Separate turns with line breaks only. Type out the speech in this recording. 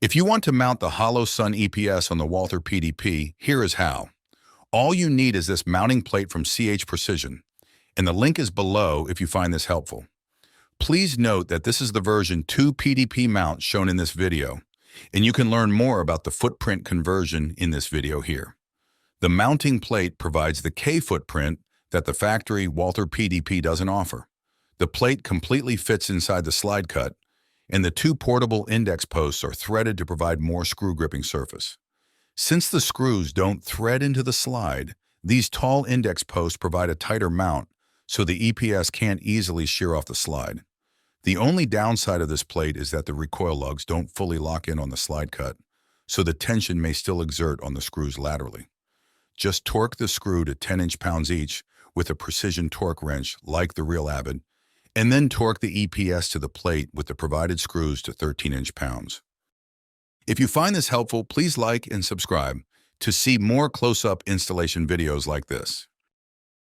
If you want to mount the Holosun EPS on the Walther PDP, here is how. All you need is this mounting plate from CH Precision, and the link is below if you find this helpful. Please note that this is the version 2 PDP mount shown in this video, and you can learn more about the footprint conversion in this video here. The mounting plate provides the K footprint that the factory Walther PDP doesn't offer. The plate completely fits inside the slide cut, and the two portable index posts are threaded to provide more screw gripping surface. Since the screws don't thread into the slide, these tall index posts provide a tighter mount so the EPS can't easily shear off the slide. The only downside of this plate is that the recoil lugs don't fully lock in on the slide cut, so the tension may still exert on the screws laterally. Just torque the screw to 10 inch-pounds each with a precision torque wrench like the ElevenLabs, and then torque the EPS to the plate with the provided screws to 13 inch-pounds. If you find this helpful, please like and subscribe to see more close-up installation videos like this.